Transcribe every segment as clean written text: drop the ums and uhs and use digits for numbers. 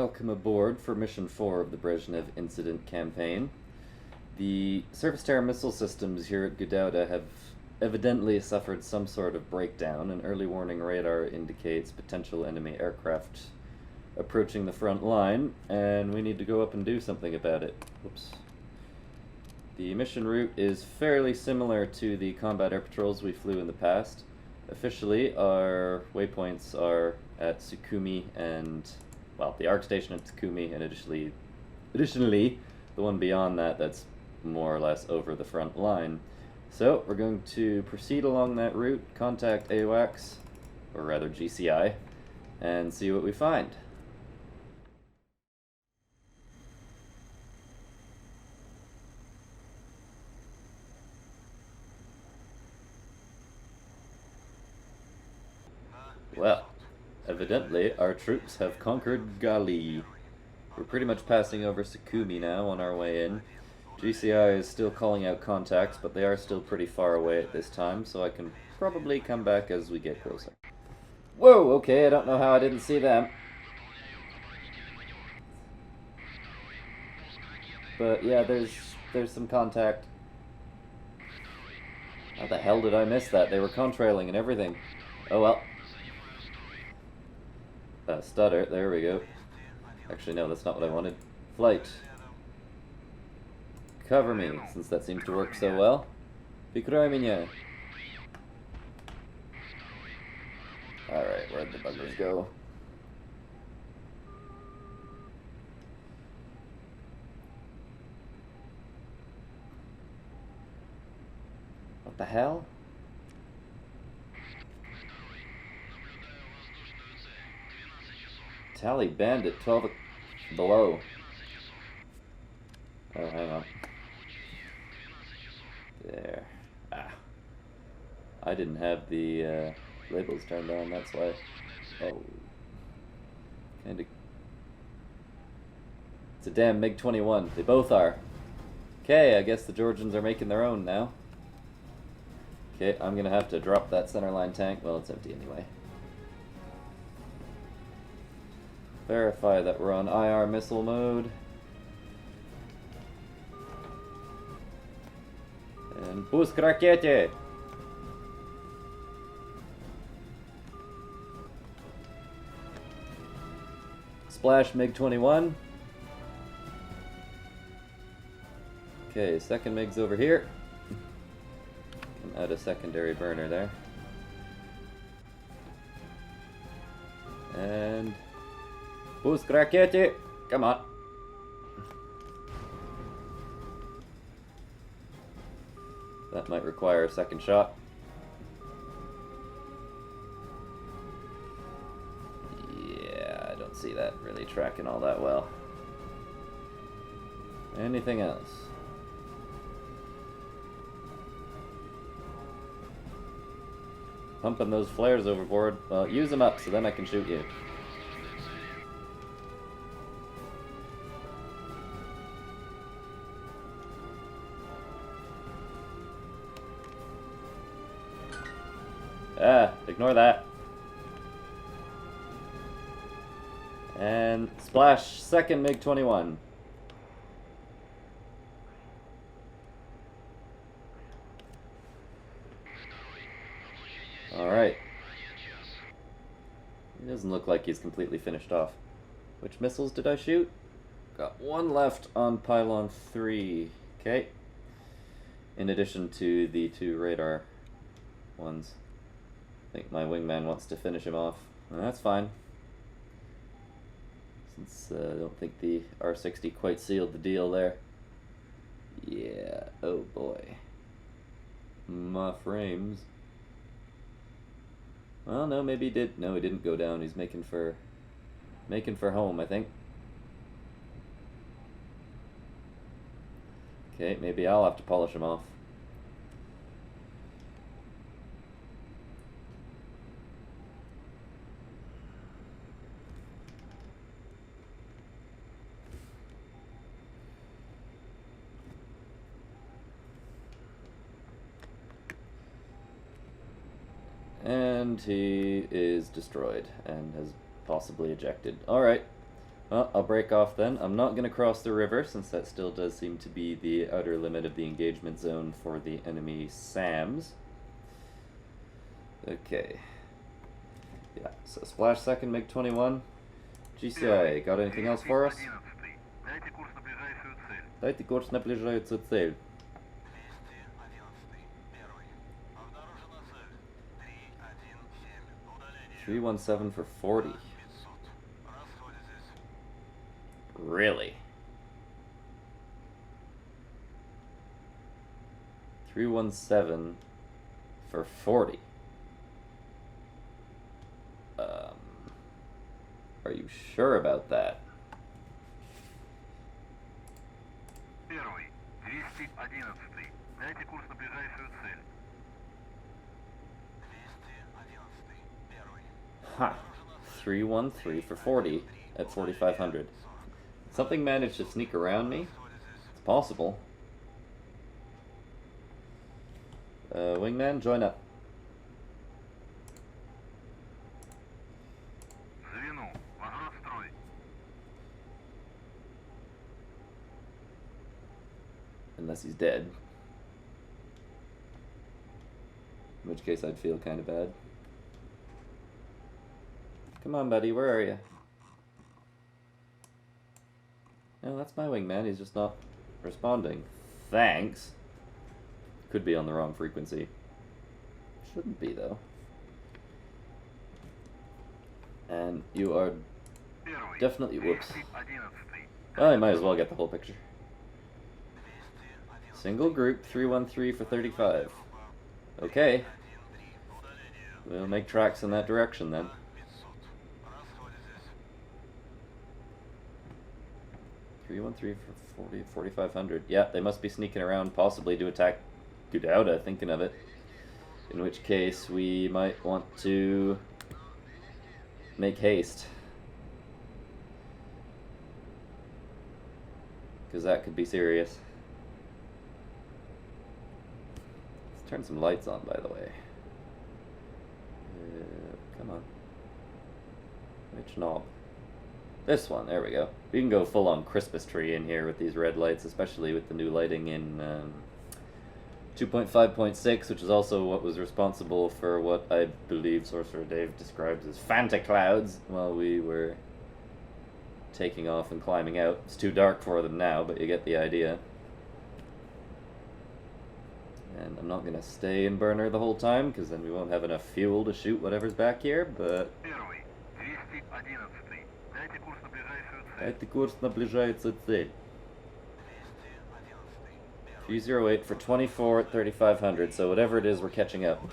welcome aboard for Mission 4 of the Brezhnev Incident Campaign. The surface-to-air missile systems here at Gudauda have evidently suffered some sort of breakdown. An early warning radar indicates potential enemy aircraft approaching the front line, and we need to go up and do something about it. Whoops. The mission route is fairly similar to the combat air patrols we flew in the past. Officially, our waypoints are at Sukhumi and, well, the ARC station at Sukhumi, and additionally, the one beyond that that's more or less over the front line. So, we're going to proceed along that route, contact AWACS, or rather GCI, and see what we find. Well, evidently our troops have conquered Gali. We're pretty much passing over Sukhumi now on our way in. GCI is still calling out contacts, but they are still pretty far away at this time, so I can probably come back as we get closer. Whoa, okay, I don't know how I didn't see them. But yeah, there's some contact. How the hell did I miss that? They were contrailing and everything. Oh well. Stutter, there we go. Actually, no, that's not what I wanted. Flight. Cover me, since that seems to work so well. Прикрой меня. Alright, where'd the buggers go? What the hell? Tally Bandit 12 below. Oh, hang on. There. Ah. I didn't have the labels turned on, that's why. Oh. Kinda. It's a damn MiG-21. They both are. Okay, I guess the Georgians are making their own now. Okay, I'm gonna have to drop that centerline tank. Well, it's empty anyway. Verify that we're on IR missile mode. And пуск ракете! Splash MiG-21. Okay, second MiG's over here. Add a secondary burner there. And пуск ракете! Come on. That might require a second shot. Yeah, I don't see that really tracking all that well. Anything else? Pumping those flares overboard. Well, use them up so then I can shoot you. Ah, ignore that. And splash second MiG-21. Alright. He doesn't look like he's completely finished off. Which missiles did I shoot? Got one left on pylon 3. Okay. In addition to the two radar ones. I think my wingman wants to finish him off. And that's fine. Since I don't think the R60 quite sealed the deal there. Yeah, oh boy. My frames. Well, no, maybe he did. No, he didn't go down. He's making for home, I think. Okay, maybe I'll have to polish him off. And he is destroyed and has possibly ejected. Alright, Well, I'll break off then. I'm not going to cross the river, since that still does seem to be the outer limit of the engagement zone for the enemy SAMs. Okay. Yeah, so splash second, MiG-21. GCI, got anything else for us? Дайте курс на ближайшую цель. 317 for 40. Really? 317 for 40. Are you sure about that? Huh. 313 for 40 at 4,500. Something managed to sneak around me? It's possible. Wingman, join up. Unless he's dead. In which case I'd feel kind of bad. Come on, buddy, where are you? No, that's my wingman, he's just not responding. Thanks. Could be on the wrong frequency. Shouldn't be, though. And you are definitely... Whoops. Well, I might as well get the whole picture. Single group, 313 for 35. Okay. We'll make tracks in that direction, then. $313 for 4,500. Yeah, they must be sneaking around, possibly to attack Gudauda, thinking of it. In which case, we might want to make haste. Because that could be serious. Let's turn some lights on, by the way. Come on. Which knob? This one, there we go. We can go full on Christmas tree in here with these red lights, especially with the new lighting in 2.5.6, which is also what was responsible for what I believe Sorcerer Dave describes as Fanta clouds while we were taking off and climbing out. It's too dark for them now, but you get the idea. And I'm not going to stay in burner the whole time, because then we won't have enough fuel to shoot whatever's back here, but... Дайте курс на ближайшую цель. 308 for 24 at 3,500, so whatever it is, we're catching up.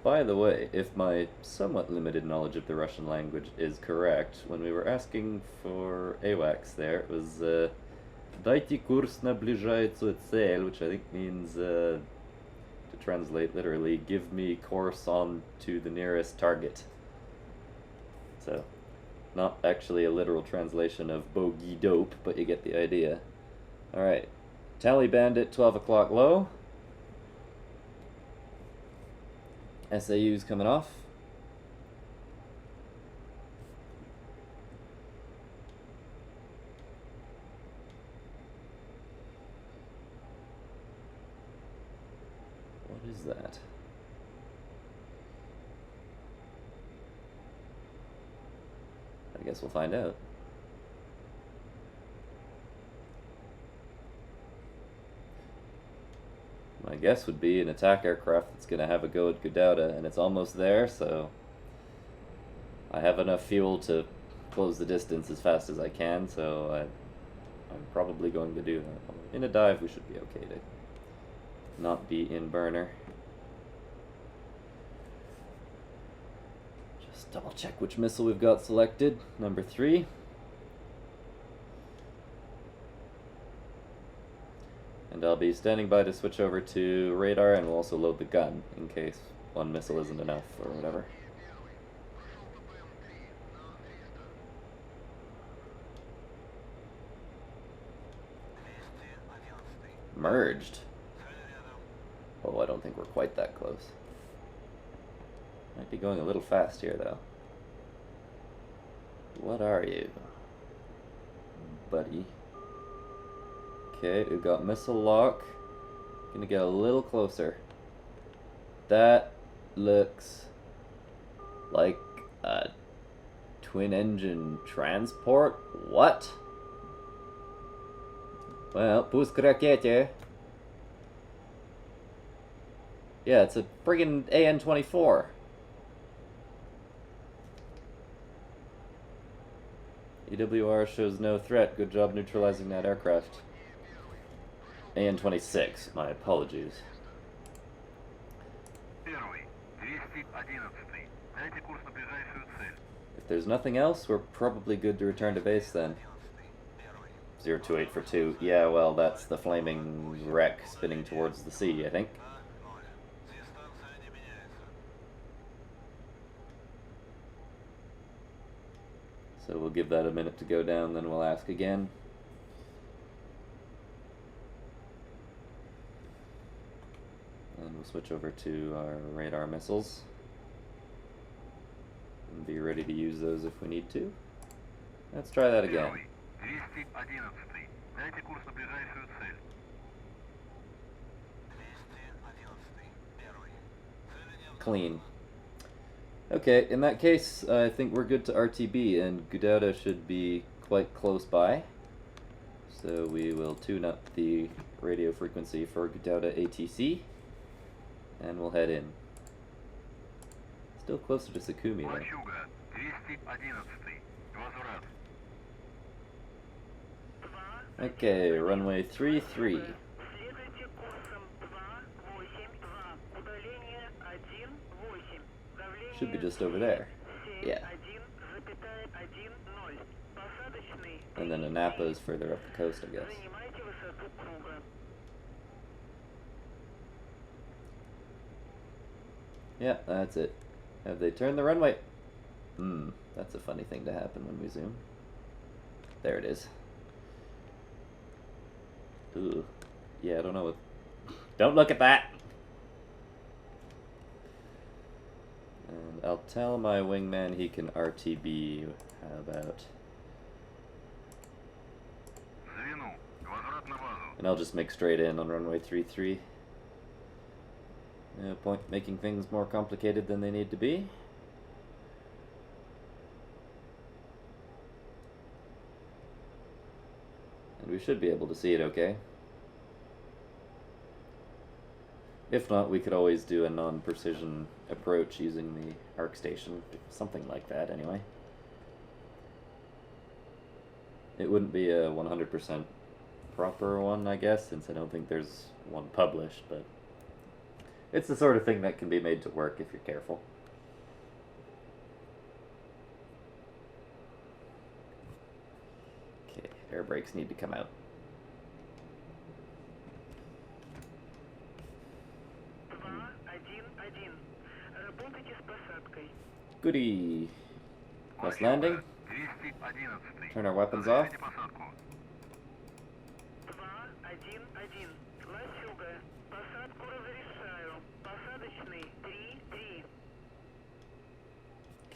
By the way, if my somewhat limited knowledge of the Russian language is correct, when we were asking for AWACS there, it was Дайте курс на ближайшую цель, which I think means, to translate literally, give me course on to the nearest target. So, not actually a literal translation of bogey dope, but you get the idea. Alright, Tally Bandit, 12 o'clock low. SAU's coming off. What is that? I guess we'll find out. My guess would be an attack aircraft that's going to have a go at Gudauda, and it's almost there, so I have enough fuel to close the distance as fast as I can, so I'm probably going to do that. In a dive, we should be okay to not be in burner. Just double check which missile we've got selected. Number 3. And I'll be standing by to switch over to radar, and we'll also load the gun in case one missile isn't enough or whatever. Merged. Oh, I don't think we're quite that close. Might be going a little fast here, though. What are you, buddy? Okay, we've got missile lock. Gonna get a little closer. That looks like a twin-engine transport? What? Well, pust rakete. Yeah, it's a friggin' AN-24. EWR shows no threat. Good job neutralizing that aircraft. AN-26, my apologies. If there's nothing else, we're probably good to return to base then. 028 for 2. Yeah, well, that's the flaming wreck spinning towards the sea, I think. So we'll give that a minute to go down, then we'll ask again. And we'll switch over to our radar missiles. And be ready to use those if we need to. Let's try that again. Clean. Okay, in that case, I think we're good to RTB, and Gudauda should be quite close by. So we will tune up the radio frequency for Gudauda ATC, and we'll head in. Still closer to Sakumi, though. Okay, runway 33. Should be just over there. Yeah. And then Anapa is further up the coast, I guess. Yeah, that's it. Have they turned the runway? That's a funny thing to happen when we zoom. There it is. Ooh. Yeah, I don't know what... Don't look at that! And I'll tell my wingman he can RTB. How about... And I'll just make straight in on runway 33. No point making things more complicated than they need to be. And we should be able to see it okay. If not, we could always do a non-precision approach using the arc station. Something like that, anyway. It wouldn't be a 100% proper one, I guess, since I don't think there's one published, but it's the sort of thing that can be made to work if you're careful. Okay, air brakes need to come out. Goody. Press landing. Turn our weapons off.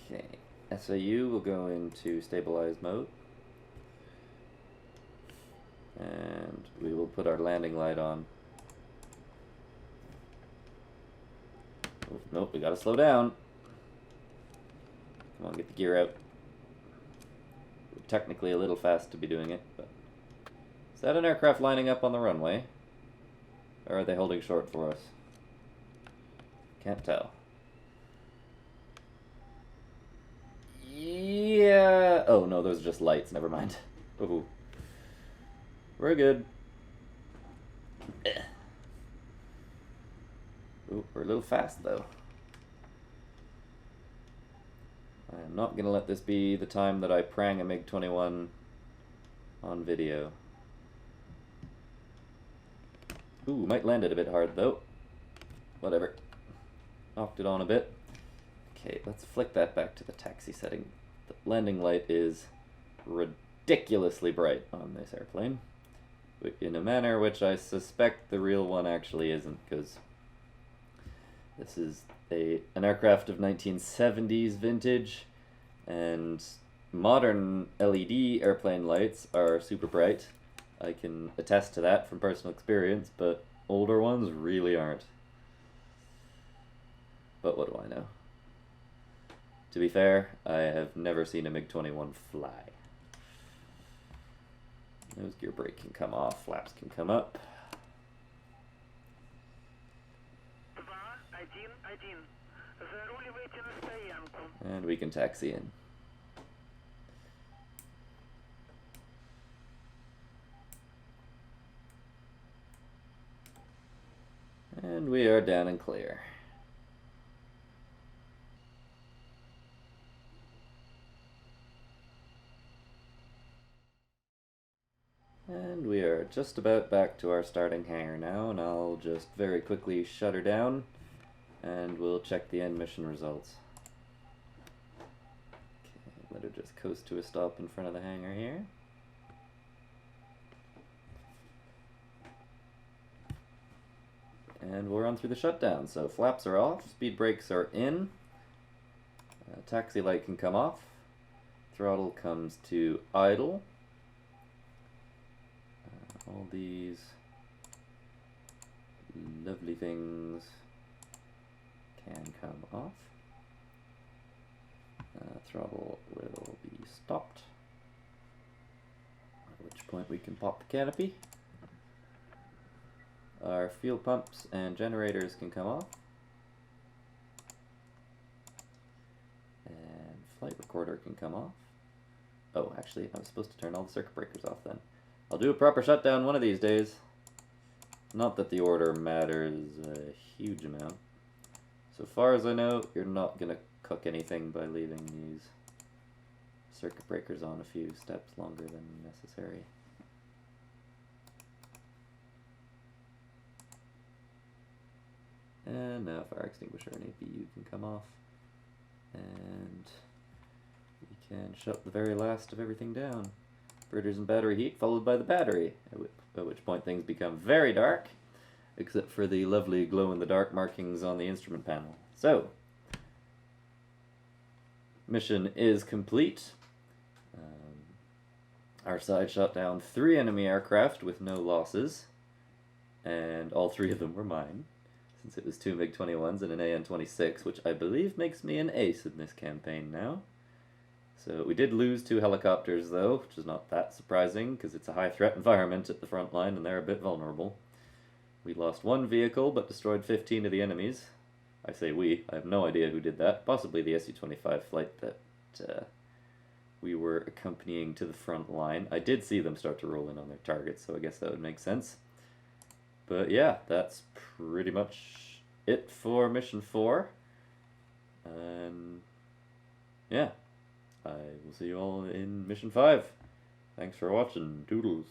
Okay, SAU will go into stabilized mode. And we will put our landing light on. Oh, nope, we gotta slow down. Come on, get the gear out. We're technically a little fast to be doing it, but... Is that an aircraft lining up on the runway? Or are they holding short for us? Can't tell. Yeah... Oh, no, those are just lights. Never mind. Ooh. We're good. Ooh, we're a little fast, though. I'm not going to let this be the time that I prang a MiG-21 on video. Ooh, might land it a bit hard, though. Whatever. Knocked it on a bit. Okay, let's flick that back to the taxi setting. The landing light is ridiculously bright on this airplane, in a manner which I suspect the real one actually isn't, because this is an aircraft of 1970s vintage, and modern LED airplane lights are super bright. I can attest to that from personal experience, but older ones really aren't. But what do I know? To be fair, I have never seen a MiG-21 fly. Nose gear brake can come off, flaps can come up. And we can taxi in. And we are down and clear. And we are just about back to our starting hangar now, and I'll just very quickly shut her down, and we'll check the end mission results. Okay, let her just coast to a stop in front of the hangar here. And we'll run through the shutdown. So flaps are off, speed brakes are in, taxi light can come off, throttle comes to idle. All these lovely things can come off. Throttle will be stopped, at which point we can pop the canopy. Our fuel pumps and generators can come off. And flight recorder can come off. Oh, actually, I was supposed to turn all the circuit breakers off then. I'll do a proper shutdown one of these days. Not that the order matters a huge amount. So far as I know, you're not going to cook anything by leaving these circuit breakers on a few steps longer than necessary. And now fire extinguisher and APU can come off. And we can shut the very last of everything down. Inverters and battery heat, followed by the battery, at which point things become very dark, except for the lovely glow-in-the-dark markings on the instrument panel. So, mission is complete. Our side shot down 3 enemy aircraft with no losses, and all 3 of them were mine, since it was 2 MiG-21s and an AN-26, which I believe makes me an ace in this campaign now. So we did lose 2 helicopters though, which is not that surprising because it's a high threat environment at the front line and they're a bit vulnerable. We lost 1 vehicle but destroyed 15 of the enemies. I say we, I have no idea who did that. Possibly the Su-25 flight that we were accompanying to the front line. I did see them start to roll in on their targets, so I guess that would make sense. But yeah, that's pretty much it for mission 4. And yeah. I will see you all in mission 5. Thanks for watching. Doodles.